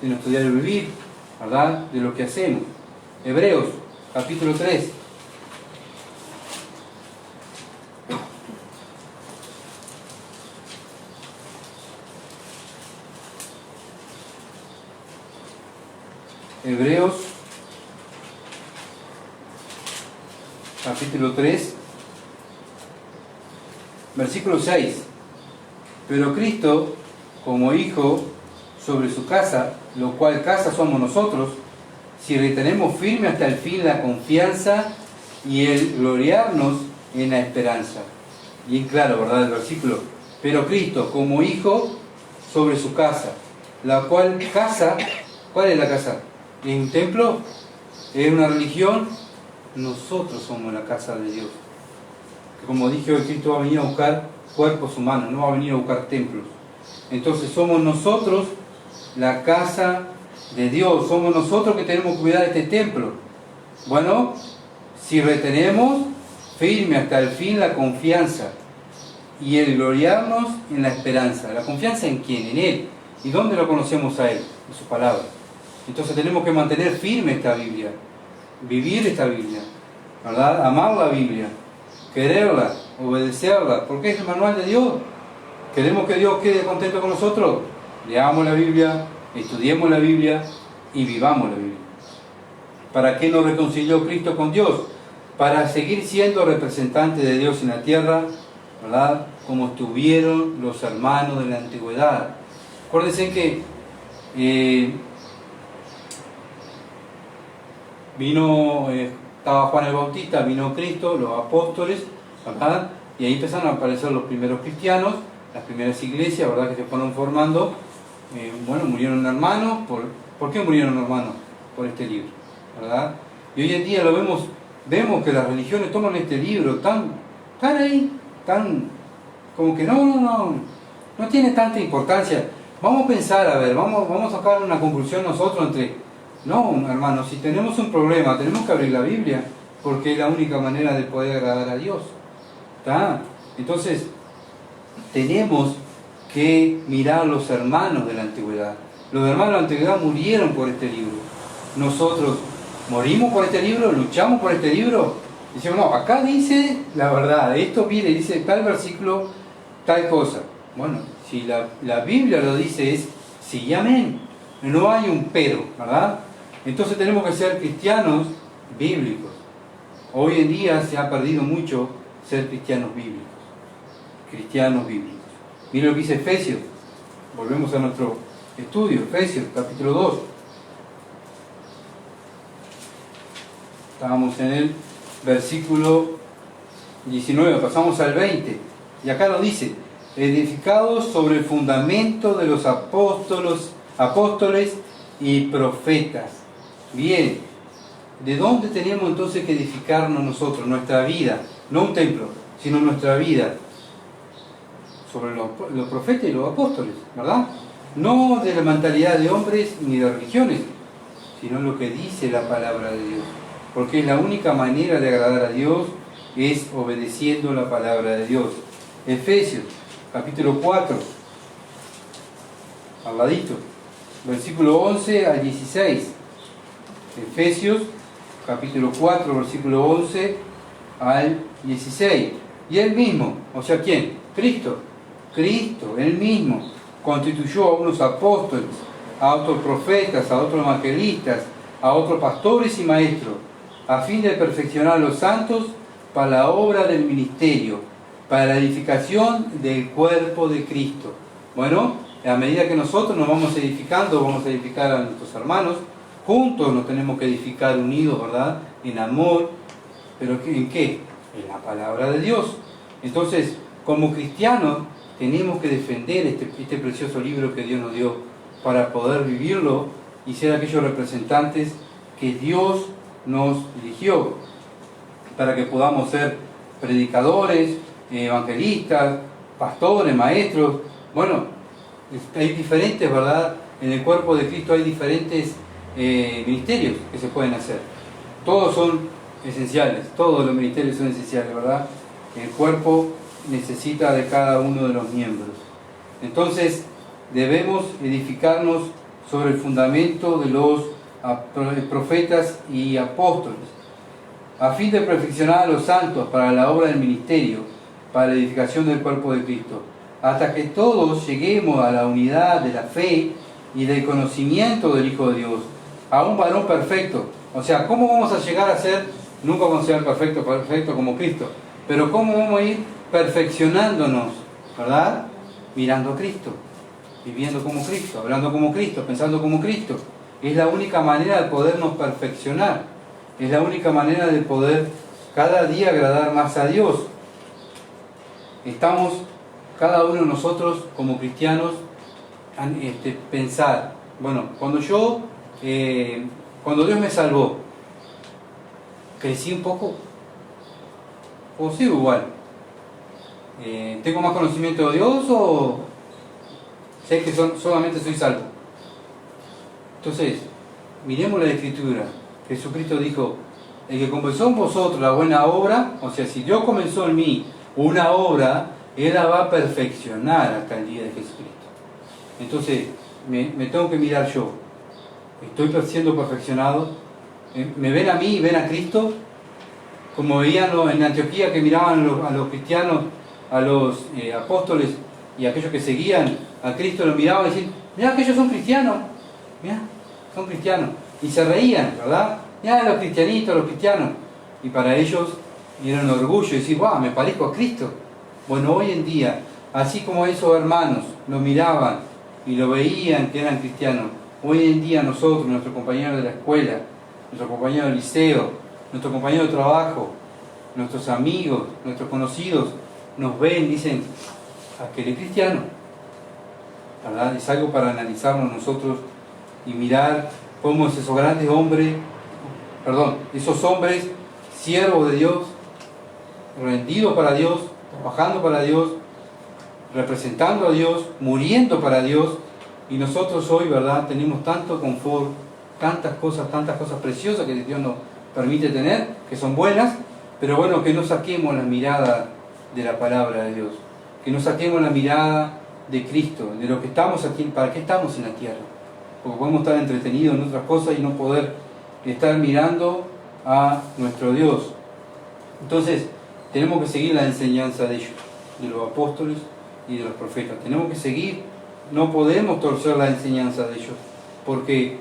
de nuestro diario vivir, ¿verdad? De lo que hacemos. Hebreos, capítulo 3. Hebreos, capítulo 3, versículo 6. Pero Cristo, como hijo sobre su casa, lo cual casa somos nosotros, si retenemos firme hasta el fin la confianza y el gloriarnos en la esperanza. Bien claro, ¿verdad? El versículo. Pero Cristo, como hijo sobre su casa, la cual casa, ¿cuál es la casa? ¿Es un templo? ¿Es una religión? Nosotros somos la casa de Dios. Que como dije hoy, Cristo va a venir a buscar cuerpos humanos, no va a venir a buscar templos. Entonces somos nosotros la casa de Dios, somos nosotros que tenemos que cuidar este templo. Bueno, si retenemos firme hasta el fin la confianza y el gloriarnos en la esperanza. ¿La confianza en quién? En Él. ¿Y dónde lo conocemos a Él? En su palabra. Entonces tenemos que mantener firme esta Biblia, vivir esta Biblia, ¿verdad? Amar la Biblia, quererla, obedecerla, porque es el manual de Dios. ¿Queremos que Dios quede contento con nosotros? Leamos la Biblia, estudiemos la Biblia y vivamos la Biblia. ¿Para qué nos reconcilió Cristo con Dios? Para seguir siendo representantes de Dios en la tierra, ¿verdad? Como estuvieron los hermanos de la antigüedad. Acuérdense que estaba Juan el Bautista, vino Cristo, los apóstoles, ¿verdad? Y ahí empezaron a aparecer los primeros cristianos, las primeras iglesias, ¿verdad? Que se fueron formando. Murieron hermanos. ¿Por qué murieron hermanos? Por este libro, ¿verdad? Y hoy en día lo vemos que las religiones toman este libro tan ahí, tan como que no tiene tanta importancia. Vamos a pensar, a ver, vamos a sacar una conclusión nosotros no, hermanos, si tenemos un problema, tenemos que abrir la Biblia, porque es la única manera de poder agradar a Dios. ¿Está? Entonces, tenemos que mirar a los hermanos de la antigüedad. Los hermanos de la antigüedad murieron por este libro. Nosotros morimos por este libro, luchamos por este libro. Decimos, no, acá dice la verdad, esto viene, dice tal versículo, tal cosa. Bueno, si la Biblia lo dice es sí y amén. No hay un pero, ¿verdad? Entonces tenemos que ser cristianos bíblicos. Hoy en día se ha perdido mucho ser cristianos bíblicos. Cristianos bíblicos. Mira lo que dice Efesios. Volvemos a nuestro estudio. Efesios, capítulo 2. Estábamos en el versículo 19. Pasamos al 20. Y acá nos dice, edificados sobre el fundamento de los apóstoles y profetas. Bien, ¿de dónde tenemos entonces que edificarnos nosotros? Nuestra vida, no un templo, sino nuestra vida. Sobre los profetas y los apóstoles, ¿verdad? No de la mentalidad de hombres ni de religiones, sino lo que dice la palabra de Dios. Porque es la única manera de agradar a Dios, es obedeciendo la palabra de Dios. Efesios, capítulo 4, al ladito, versículo 11 al 16. Efesios, capítulo 4, versículo 11 al 16. Y él mismo, o sea, ¿quién? Cristo, él mismo, constituyó a unos apóstoles, a otros profetas, a otros evangelistas, a otros pastores y maestros, a fin de perfeccionar a los santos para la obra del ministerio, para la edificación del cuerpo de Cristo. Bueno, a medida que nosotros nos vamos edificando, vamos a edificar a nuestros hermanos, juntos nos tenemos que edificar unidos, ¿verdad? En amor, pero ¿en qué? En la palabra de Dios. Entonces, como cristianos, tenemos que defender este precioso libro que Dios nos dio para poder vivirlo y ser aquellos representantes que Dios nos eligió, para que podamos ser predicadores, evangelistas, pastores, maestros. Bueno, hay diferentes, ¿verdad? En el cuerpo de Cristo hay diferentes ministerios que se pueden hacer. Todos son esenciales, todos los ministerios son esenciales, ¿verdad? El cuerpo necesita de cada uno de los miembros. Entonces, debemos edificarnos sobre el fundamento de los profetas y apóstoles, a fin de perfeccionar a los santos para la obra del ministerio, para la edificación del cuerpo de Cristo, hasta que todos lleguemos a la unidad de la fe y del conocimiento del Hijo de Dios, a un varón perfecto. O sea, ¿cómo vamos a llegar a ser? Nunca vamos a ser perfecto como Cristo, pero ¿cómo vamos a ir perfeccionándonos? ¿Verdad? Mirando a Cristo, viviendo como Cristo, hablando como Cristo, pensando como Cristo. Es la única manera de podernos perfeccionar. Es la única manera de poder cada día agradar más a Dios. Estamos, cada uno de nosotros como cristianos, pensar, bueno, cuando Dios me salvó, ¿crecí un poco? ¿O sigo igual? ¿Tengo más conocimiento de Dios o sé que solamente soy salvo? Entonces, miremos la Escritura. Jesucristo dijo, el que comenzó en vosotros la buena obra, o sea, si Dios comenzó en mí una obra, Él la va a perfeccionar hasta el día de Jesucristo. Entonces, me tengo que mirar yo. ¿Estoy siendo perfeccionado? ¿Me ven a mí y ven a Cristo? Como veían en Antioquía, que miraban a los cristianos, a los apóstoles y aquellos que seguían a Cristo, los miraban y decían, mirá, aquellos son cristianos, mirá, son cristianos. Y se reían, ¿verdad? Mirá, los cristianitos, los cristianos. Y para ellos era un orgullo decir, ¡guau, me parezco a Cristo! Bueno, hoy en día, así como esos hermanos lo miraban y lo veían que eran cristianos, hoy en día nosotros, nuestros compañeros de la escuela, nuestros compañeros del liceo, nuestros compañeros de trabajo, nuestros amigos, nuestros conocidos, nos ven y dicen, aquel es cristiano, ¿verdad? Es algo para analizarnos nosotros y mirar cómo esos grandes hombres, esos hombres, siervos de Dios, rendidos para Dios, trabajando para Dios, representando a Dios, muriendo para Dios, y nosotros hoy, ¿verdad?, tenemos tanto confort, tantas cosas preciosas que Dios nos permite tener, que son buenas, pero bueno, que no saquemos la mirada de la palabra de Dios, que no saquemos la mirada de Cristo, de lo que estamos aquí, para qué estamos en la tierra, porque podemos estar entretenidos en otras cosas y no poder estar mirando a nuestro Dios. Entonces, tenemos que seguir la enseñanza de ellos, de los apóstoles y de los profetas. Tenemos que seguir, no podemos torcer la enseñanza de ellos, porque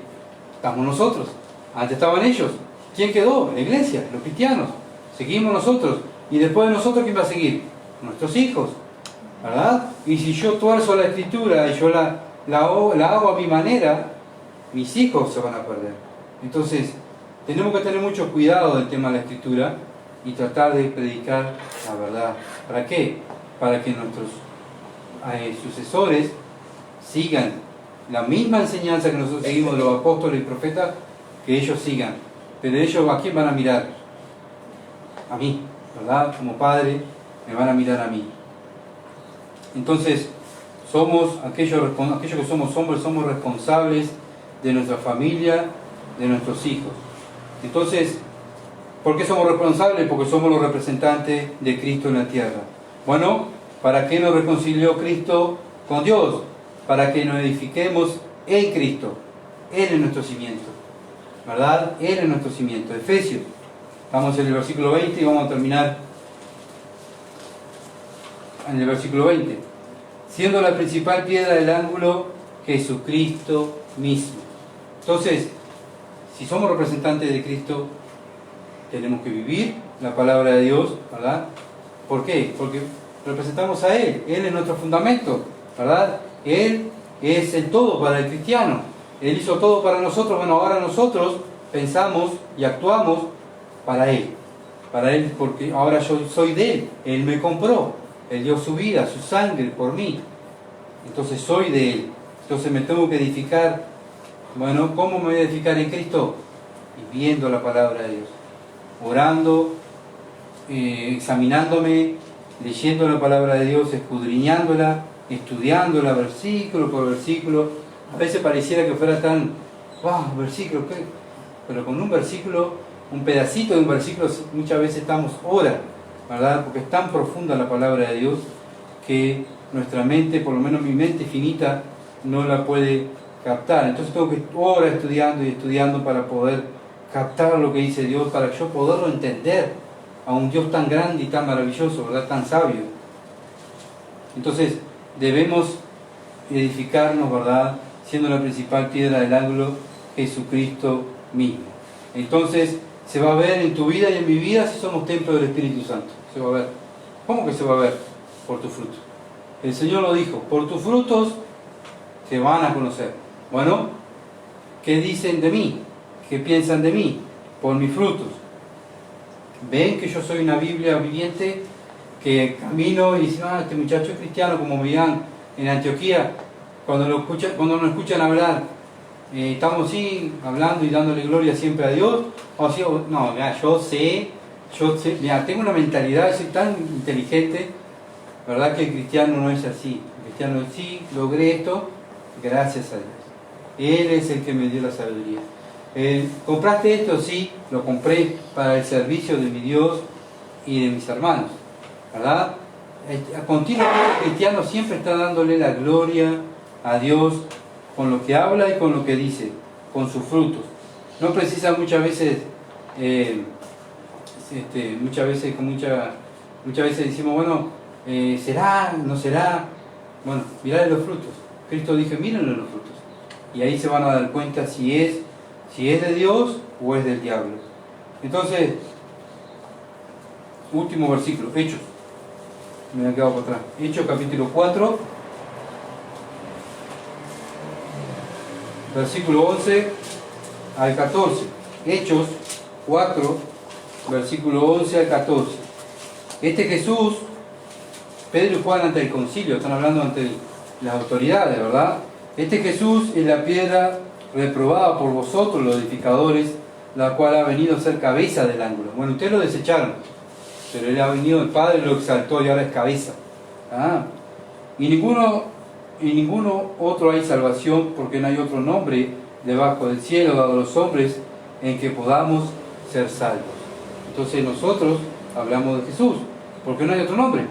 estamos nosotros, antes estaban ellos. ¿Quién quedó? La iglesia, los cristianos. Seguimos nosotros. Y después de nosotros, ¿quién va a seguir? Nuestros hijos, ¿verdad? Y si yo tuerzo la Escritura y yo la hago a mi manera, mis hijos se van a perder. Entonces, tenemos que tener mucho cuidado del tema de la Escritura y tratar de predicar la verdad. ¿Para qué? Para que nuestros sucesores sigan la misma enseñanza que nosotros seguimos de los apóstoles y profetas, que ellos sigan. Pero ellos, ¿a quién van a mirar? A mí, ¿verdad? Como padre, me van a mirar a mí. Entonces, aquellos que somos hombres, somos responsables de nuestra familia, de nuestros hijos. Entonces, ¿por qué somos responsables? Porque somos los representantes de Cristo en la tierra. Bueno, ¿para qué nos reconcilió Cristo con Dios? Para que nos edifiquemos en Cristo. Él es nuestro cimiento, ¿verdad? Él es nuestro cimiento. Efesios, vamos en el versículo 20 y vamos a terminar en el versículo 20. Siendo la principal piedra del ángulo Jesucristo mismo. Entonces, si somos representantes de Cristo, tenemos que vivir la palabra de Dios, ¿verdad? ¿Por qué? Porque representamos a Él. Él es nuestro fundamento, ¿verdad? Él es el todo para el cristiano. Él hizo todo para nosotros. Bueno, ahora nosotros pensamos y actuamos para Él. Para Él, porque ahora yo soy de Él. Él me compró. Él dio su vida, su sangre por mí. Entonces soy de Él. Entonces me tengo que edificar. Bueno, ¿cómo me voy a edificar en Cristo? Viviendo la palabra de Dios. Orando, examinándome, leyendo la palabra de Dios, escudriñándola, estudiándola versículo por versículo. A veces pareciera que fuera tan, wow, versículo, ¿qué? Pero con un versículo, un pedacito de un versículo, muchas veces estamos horas, ¿verdad? Porque es tan profunda la palabra de Dios que nuestra mente, por lo menos mi mente finita, no la puede captar. Entonces tengo que horas estudiando y estudiando para poder captar lo que dice Dios, para yo poderlo entender a un Dios tan grande y tan maravilloso, ¿verdad? Tan sabio. Entonces debemos edificarnos, ¿verdad? Siendo la principal piedra del ángulo Jesucristo mismo. Entonces se va a ver en tu vida y en mi vida si somos templo del Espíritu Santo. Se va a ver. ¿Cómo que se va a ver? Por tus frutos. El Señor lo dijo, por tus frutos te van a conocer. Bueno, ¿qué dicen de mí? ¿Qué piensan de mí? Por mis frutos. ¿Ven que yo soy una Biblia viviente? Que camino y dicen, este muchacho es cristiano, como me digan en Antioquía, cuando nos escuchan hablar, estamos sí hablando y dándole gloria siempre a Dios, o sí, no, mira, yo sé, mira, tengo una mentalidad, soy tan inteligente, verdad que el cristiano no es así. El cristiano es, sí, logré esto, gracias a Dios. Él es el que me dio la sabiduría. ¿Compraste esto? Sí, lo compré para el servicio de mi Dios y de mis hermanos, ¿verdad? Continuamente el cristiano siempre está dándole la gloria a Dios con lo que habla y con lo que dice, con sus frutos. No precisa muchas veces decimos, bueno, ¿será? ¿No será? Bueno, mirad los frutos. Cristo dijo, mírenlo los frutos. Y ahí se van a dar cuenta si es de Dios o es del diablo. Entonces, último versículo, Hechos. Me he quedado para atrás. Hechos capítulo 4, versículo 11 al 14. Hechos 4, versículo 11 al 14. Este Jesús, Pedro y Juan ante el concilio, están hablando ante las autoridades, ¿verdad? Este Jesús es la piedra reprobada por vosotros, los edificadores, la cual ha venido a ser cabeza del ángulo. Bueno, ustedes lo desecharon, pero Él ha venido, el Padre lo exaltó y ahora es cabeza. Y ninguno otro hay salvación, porque no hay otro nombre debajo del cielo dado a los hombres en que podamos ser salvos. Entonces nosotros hablamos de Jesús, porque no hay otro nombre,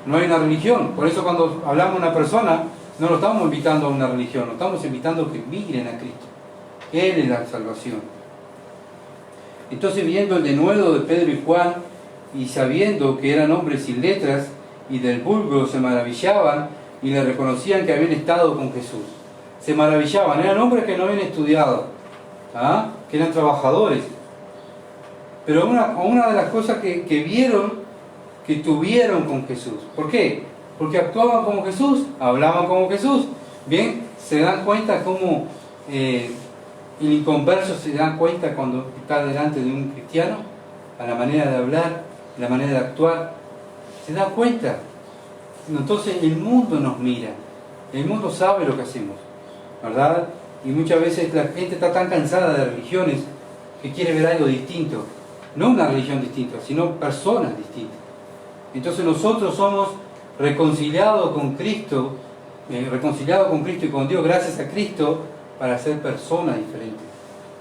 no hay una religión. Por eso cuando hablamos de una persona, no lo estamos invitando a una religión, lo estamos invitando a que miren a Cristo. Él es la salvación. Entonces, viendo el denuedo de Pedro y Juan, y sabiendo que eran hombres sin letras, y del vulgo se maravillaban, y le reconocían que habían estado con Jesús. Se maravillaban, eran hombres que no habían estudiado, que eran trabajadores. Pero una de las cosas que vieron, que tuvieron con Jesús. ¿Por qué? Porque actuaban como Jesús, hablaban como Jesús. Bien, se dan cuenta cómo el inconverso se da cuenta cuando está delante de un cristiano, a la manera de hablar, la manera de actuar, se da cuenta. Entonces el mundo nos mira, el mundo sabe lo que hacemos, ¿verdad? Y muchas veces la gente está tan cansada de religiones que quiere ver algo distinto, no una religión distinta, sino personas distintas. Entonces nosotros somos reconciliados con Cristo y con Dios gracias a Cristo, para ser personas diferentes,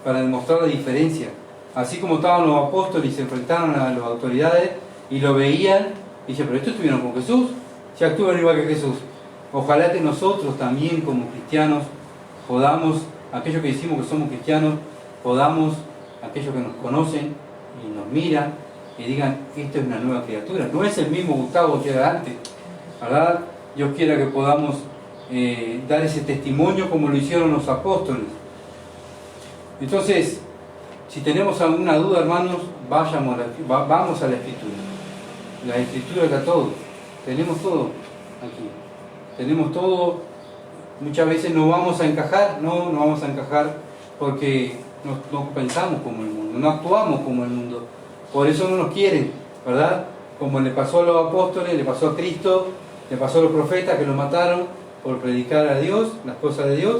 para demostrar la diferencia. Así como estaban los apóstoles y se enfrentaron a las autoridades y lo veían, y dicen, pero estos estuvieron con Jesús, si actúan igual que Jesús. Ojalá que nosotros también como cristianos podamos, aquellos que decimos que somos cristianos, podamos, aquellos que nos conocen y nos miran, y digan, esto es una nueva criatura, no es el mismo Gustavo que era antes, ¿verdad? Dios quiera que podamos dar ese testimonio como lo hicieron los apóstoles. Entonces, si tenemos alguna duda, hermanos, vamos a la Escritura. La Escritura da todo. Tenemos todo aquí. Tenemos todo. Muchas veces no vamos a encajar, no vamos a encajar porque no pensamos como el mundo, no actuamos como el mundo. Por eso no nos quieren, ¿verdad? Como le pasó a los apóstoles, le pasó a Cristo, le pasó a los profetas que lo mataron por predicar a Dios, las cosas de Dios,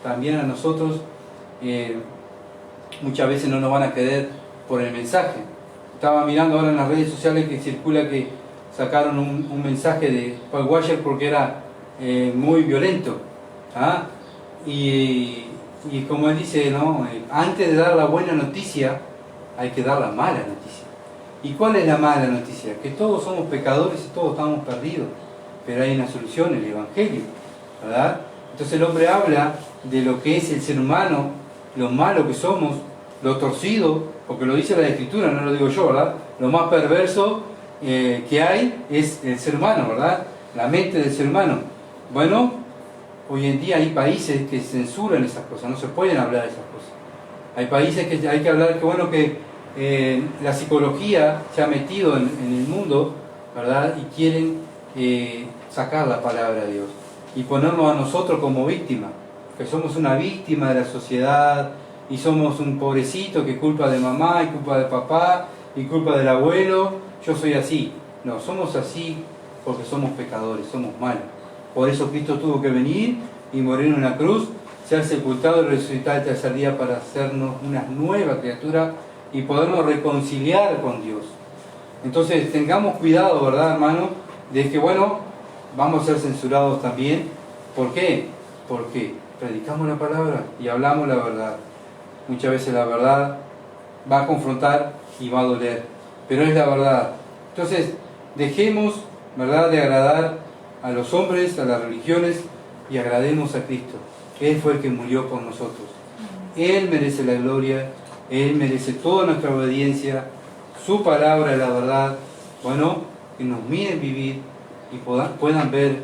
también a nosotros muchas veces no nos van a querer por el mensaje. Estaba mirando ahora en las redes sociales que circula que sacaron un mensaje de Paul Washer porque era muy violento. ¿Ah? Y como él dice, ¿no? Antes de dar la buena noticia, hay que dar la mala noticia. ¿Y cuál es la mala noticia? Que todos somos pecadores y todos estamos perdidos. Pero hay una solución, el Evangelio, ¿verdad? Entonces el hombre habla de lo que es el ser humano, lo malo que somos, lo torcido, porque lo dice la Escritura, no lo digo yo, ¿verdad? Lo más perverso que hay es el ser humano, ¿verdad? La mente del ser humano. Bueno, hoy en día hay países que censuran esas cosas, no se pueden hablar de esas cosas. Hay países que hay que hablar, que bueno, que la psicología se ha metido en el mundo, ¿verdad? Y quieren sacar la palabra de Dios y ponernos a nosotros como víctima, que somos una víctima de la sociedad y somos un pobrecito que culpa de mamá y culpa de papá y culpa del abuelo, yo soy así. No, somos así porque somos pecadores, somos malos. Por eso Cristo tuvo que venir y morir en una cruz, ser sepultado y resucitar el tercer día para hacernos una nueva criatura y podernos reconciliar con Dios. Entonces tengamos cuidado, ¿verdad, hermano? De que, bueno, vamos a ser censurados también. ¿Por qué? Porque predicamos la palabra y hablamos la verdad. Muchas veces la verdad va a confrontar y va a doler, pero es la verdad. Entonces, dejemos, ¿verdad?, de agradar a los hombres, a las religiones, y agrademos a Cristo. Él fue el que murió por nosotros. Él merece la gloria, Él merece toda nuestra obediencia, su palabra es la verdad. Bueno, que nos miren vivir y puedan ver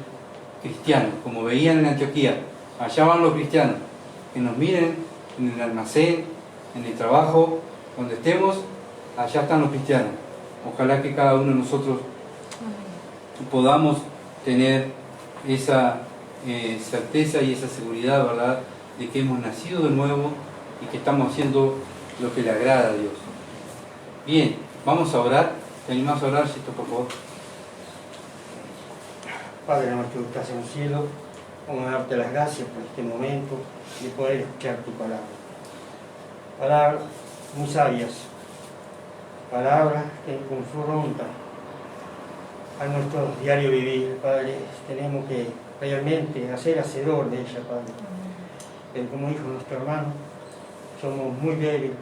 cristianos, como veían en Antioquía. Allá van los cristianos, que nos miren en el almacén, en el trabajo, donde estemos, allá están los cristianos. Ojalá que cada uno de nosotros podamos tener esa certeza y esa seguridad, ¿verdad?, de que hemos nacido de nuevo y que estamos haciendo lo que le agrada a Dios. Bien, vamos a orar. ¿Te animás a orar, Sisto, por favor? Padre nuestro que estás en el cielo, vamos a darte las gracias por este momento de poder escuchar tu palabra. Palabras muy sabias, palabras que confrontan a nuestro diario vivir, Padre. Tenemos que realmente hacer hacedor de ella, Padre. Pero como dijo nuestro hermano, somos muy débiles,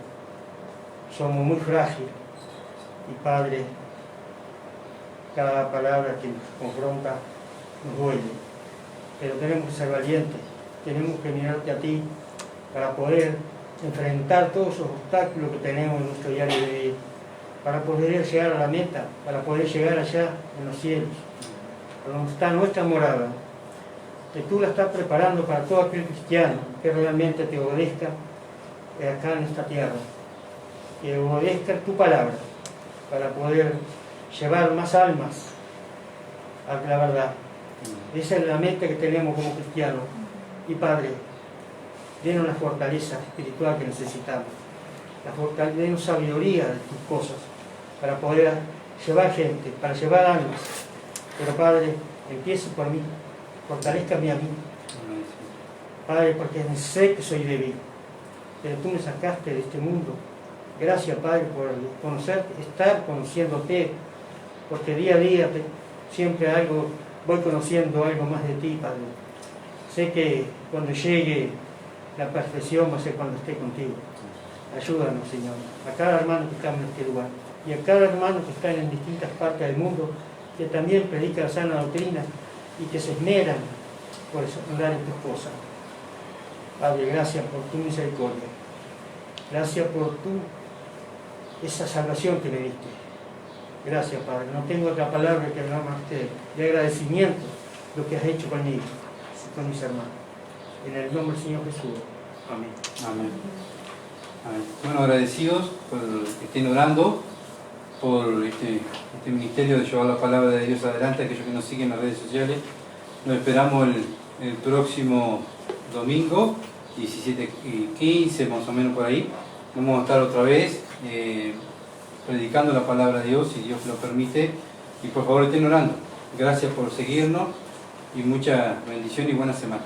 somos muy frágiles. Y Padre, cada palabra que nos confronta nos duele. Pero tenemos que ser valientes, tenemos que mirarte a ti para poder enfrentar todos esos obstáculos que tenemos en nuestro diario vivir, para poder llegar a la meta, para poder llegar allá en los cielos, donde está nuestra morada, que tú la estás preparando para todo aquel cristiano que realmente te obedezca acá en esta tierra, que obedezca tu palabra, para poder llevar más almas a la verdad. Esa es la meta que tenemos como cristianos. Y Padre, denos la fortaleza espiritual que necesitamos, denos sabiduría de tus cosas, para poder llevar gente, para llevar almas. Pero Padre, empiece por mí, fortalézcame a mí. Padre, porque sé que soy débil, pero tú me sacaste de este mundo. Gracias, Padre, por conocerte, estar conociéndote, porque día a día siempre voy conociendo algo más de ti, Padre. Sé que cuando llegue la perfección va a ser cuando esté contigo. Ayúdanos, Señor, a cada hermano que está en este lugar y a cada hermano que está en distintas partes del mundo, que también predica la sana doctrina y que se esmeran por andar en tus cosas. Padre, gracias por tu misericordia. Gracias por esa salvación que me diste. Gracias, Padre. No tengo otra palabra que nada más de agradecimiento lo que has hecho conmigo. con mis hermanos. En el nombre del Señor Jesús. Amén. Amén. Amén. Bueno, agradecidos por que estén orando por este ministerio de llevar la palabra de Dios adelante, aquellos que nos siguen en las redes sociales. Nos esperamos el próximo domingo, 17:15, más o menos por ahí. Vamos a estar otra vez predicando la palabra de Dios, si Dios lo permite. Y por favor estén orando. Gracias por seguirnos y mucha bendición y buena semana.